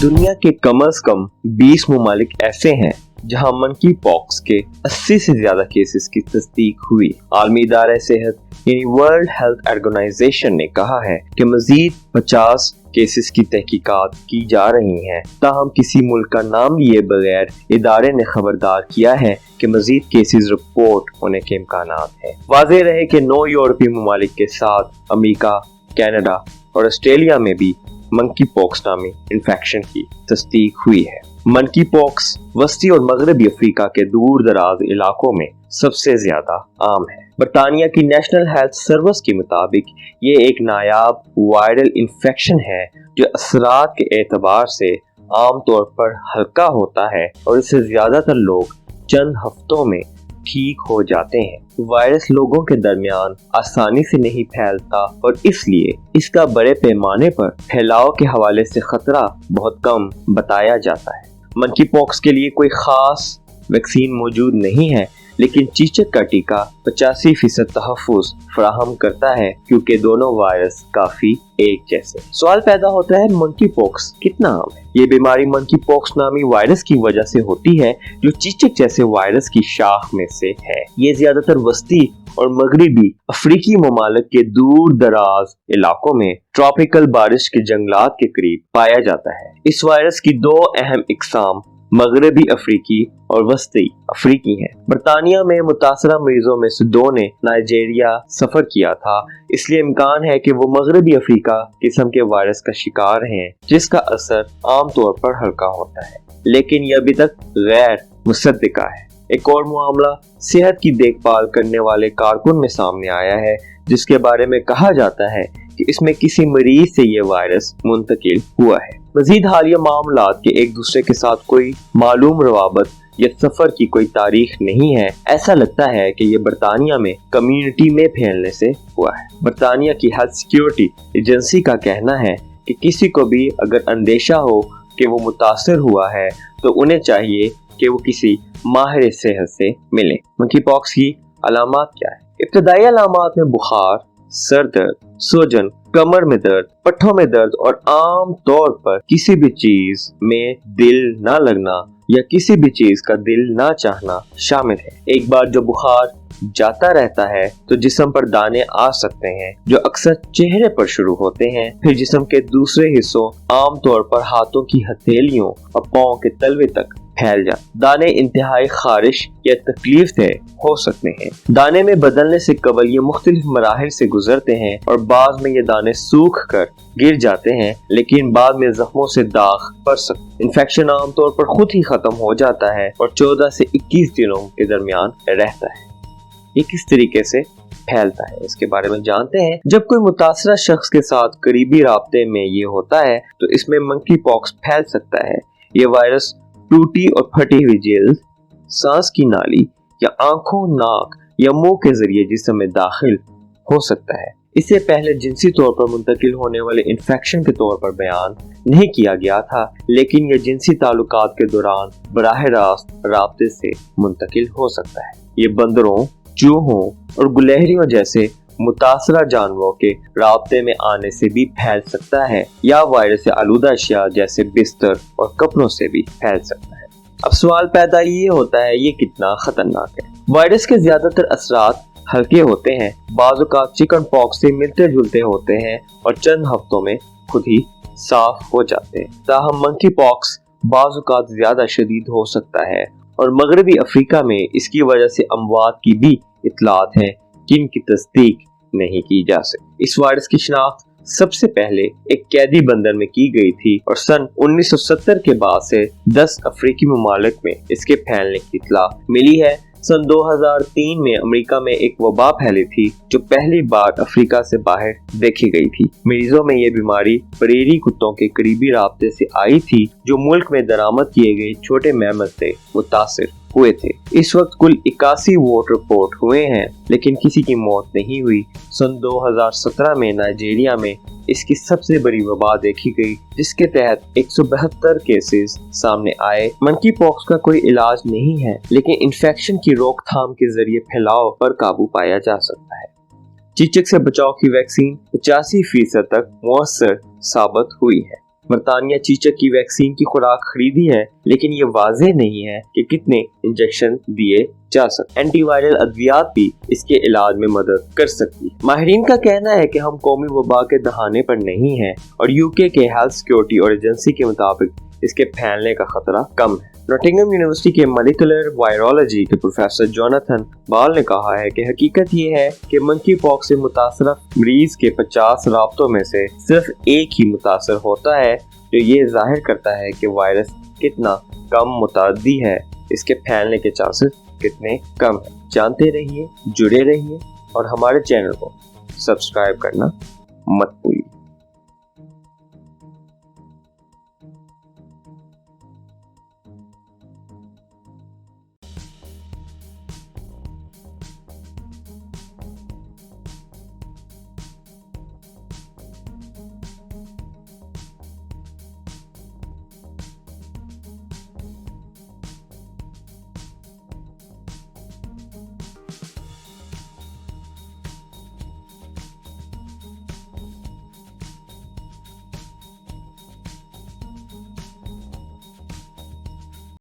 दुनिया के कम से कम 20 ममालिक ऐसे हैं जहां मंकी पॉक्स के 80 से ज्यादा केसेस की तस्दीक हुई। आलमी इदारा सेहत यानी वर्ल्ड हेल्थ ऑर्गेनाइजेशन ने कहा है कि मजीद 50 केसेस की तहकीकात की जा रही हैं। ताहम किसी मुल्क का नाम लिए बगैर इदारे ने खबरदार किया है कि मजीद केसेस रिपोर्ट होने के इम्कानात हैं। वाज़ेह रहे कि 9 यूरोपीय ममालिक के साथ अमेरिका, कनाडा और ऑस्ट्रेलिया में भी मंकी पॉक्स नामी इन्फेक्शन की तस्दीक हुई है। मंकी पॉक्स वस्ती और मगरबी अफ्रीका के दूर दराज इलाकों में सबसे ज्यादा आम है। बरतानिया की नेशनल हेल्थ सर्विस के मुताबिक ये एक नायाब वायरल इन्फेक्शन है जो असरात के एतबार से आम तौर पर हल्का होता है और इससे ज्यादातर लोग चंद हफ्तों में ठीक हो जाते हैं। वायरस लोगों के दरमियान आसानी से नहीं फैलता और इसलिए इसका बड़े पैमाने पर फैलाव के हवाले से खतरा बहुत कम बताया जाता है। मंकी पॉक्स के लिए कोई खास वैक्सीन मौजूद नहीं है, लेकिन चीचक का टीका 85% तहफ़्फ़ुज़ फराहम करता है क्योंकि दोनों वायरस काफी एक जैसे। सवाल पैदा होता है, मंकी पॉक्स कितना आम है? ये बीमारी मंकी पॉक्स नामी वायरस की वजह से होती है जो चीचक जैसे वायरस की शाख में से है। ये ज्यादातर वस्ती और मगरबी अफ्रीकी ममालिक के दूर दराज इलाकों में ट्रॉपिकल बारिश के जंगलात के करीब पाया जाता है। इस वायरस की 2 अहम इकसाम मगरबी अफ्रीकी और वस्ती अफ्रीकी हैं। बरतानिया में मुतासरा मरीजों में से 2 ने नाइजीरिया सफर किया था, इसलिए इम्कान है कि वो मगरबी अफ्रीका किस्म के वायरस का शिकार हैं जिसका असर आम तौर पर हल्का होता है, लेकिन यह अभी तक गैर मुसद्दिका है। एक और मामला सेहत की देखभाल करने वाले कारकुन में सामने आया है जिसके बारे में कहा जाता है कि इसमें किसी मरीज से ये वायरस मुंतकिल हुआ है। मजीद हालिया मामलात के एक दूसरे के साथ कोई मालूम रवाबत या सफर की कोई तारीख नहीं है। ऐसा लगता है कि ये बरतानिया में कम्युनिटी में फैलने से हुआ है। बरतानिया की हेल्थ सिक्योरिटी एजेंसी का कहना है कि किसी को भी अगर अंदेशा हो कि वो मुतासर हुआ है तो उन्हें चाहिए कि वो किसी माहिर सेहत से मिले। मंकी पॉक्स की अलामात क्या है? इब्तदाई अलामात में बुखार, सर दर्द, सूजन, कमर में दर्द, पट्ठों में दर्द और आम तौर पर किसी भी चीज में दिल ना लगना या किसी भी चीज का दिल ना चाहना शामिल है। एक बार जो बुखार जाता रहता है तो जिस्म पर दाने आ सकते हैं जो अक्सर चेहरे पर शुरू होते हैं, फिर जिस्म के दूसरे हिस्सों आम तौर पर हाथों की हथेलियों और पांव के तलवे तक फैल जाते। दाने इंतहाई खारिश या तकलीफ दे हो सकते हैं। दाने में बदलने से कबल ये मुख्तलिफ मराहिल से गुजरते हैं और बाद में ये दाने सूख कर गिर जाते हैं, लेकिन बाद में जख्मों से दाग पड़ सकते। इन्फेक्शन आमतौर पर खुद ही खत्म हो जाता है और 14 से 21 दिनों के दरमियान रहता है। ये किस तरीके से फैलता है इसके बारे में जानते हैं। जब कोई मुतासरा शख्स के साथ करीबी राब्ते में ये होता है तो इसमें मंकी पॉक्स फैल सकता है। ये वायरस टूटी और फटी हुई जेल, सांस की नाली या आंखों, नाक या मुंह के जरिए जिस्म में दाखिल हो सकता है। इससे पहले जिनसी तौर पर मुंतकिल होने वाले इन्फेक्शन के तौर पर बयान नहीं किया गया था, लेकिन यह जिनसी ताल्लुकात के दौरान बराह रास्त राब्ते से मुंतकिल हो सकता है। ये बंदरों, चूहों और गुलहरियों जैसे मुतासरा जानवरों के राब्ते में आने से भी फैल सकता है या वायरस से आलूदा अशिया जैसे बिस्तर और कपड़ों से भी फैल सकता है। अब सवाल पैदा ये होता है, ये कितना खतरनाक है? वायरस के ज्यादातर असरात हल्के होते हैं, बाज़ औक़ात चिकन पॉक्स से मिलते जुलते होते हैं और चंद हफ्तों में खुद ही साफ हो जाते हैं। ताहम मंकी पॉक्स बाज़ औक़ात ज्यादा शदीद हो सकता है और मगरबी अफ्रीका में इसकी वजह से अमवात की भी इतलात है जिनकी तस्दीक नहीं की जा सकती। इस वायरस की शिनाख्त सबसे पहले एक कैदी बंदर में की गई थी और सन 1970 के बाद से 10 अफ्रीकी ममालिक में इसके फैलने की इतला मिली है। सन 2003 में अमेरिका में एक वबा फैली थी जो पहली बार अफ्रीका से बाहर देखी गई थी। मरीजों में ये बीमारी प्रेरी कुत्तों के करीबी राब्ते से आई थी जो मुल्क में दरामद किए गए छोटे मेमन से मुतासिर हुए थे। इस वक्त कुल 81 वोट रिपोर्ट हुए हैं, लेकिन किसी की मौत नहीं हुई। सन 2017 में नाइजीरिया में इसकी सबसे बड़ी वबा देखी गई जिसके तहत 172 केसेस सामने आए। मंकी पॉक्स का कोई इलाज नहीं है, लेकिन इन्फेक्शन की रोकथाम के जरिए फैलाव पर काबू पाया जा सकता है। चीचक से बचाव की वैक्सीन 85% तक मुअस्सर साबित हुई है। برطانیہ چیچک کی ویکسین کی خوراک خریدی ہے، لیکن یہ واضح نہیں ہے کہ کتنے انجیکشن دیے جا سکتے۔ اینٹی وائرل ادویات بھی اس کے علاج میں مدد کر سکتی۔ ماہرین کا کہنا ہے کہ ہم قومی وبا کے دہانے پر نہیں ہیں اور UK کے ہیلتھ سیکورٹی اور ایجنسی کے مطابق اس کے پھیلنے کا خطرہ کم ہے۔ نوٹنگہم یونیورسٹی کے مالیکولر وائرولوجی کے پروفیسر جوناتھن بال نے کہا ہے کہ حقیقت یہ ہے کہ منکی پاکس سے متاثرہ مریض کے 50 رابطوں میں سے صرف ایک ہی متاثر ہوتا ہے، جو یہ ظاہر کرتا ہے کہ وائرس کتنا کم متعدی ہے، اس کے پھیلنے کے چانسز کتنے کم ہیں۔ جانتے رہیے، جڑے رہیے اور ہمارے چینل کو سبسکرائب کرنا مت بھولیے۔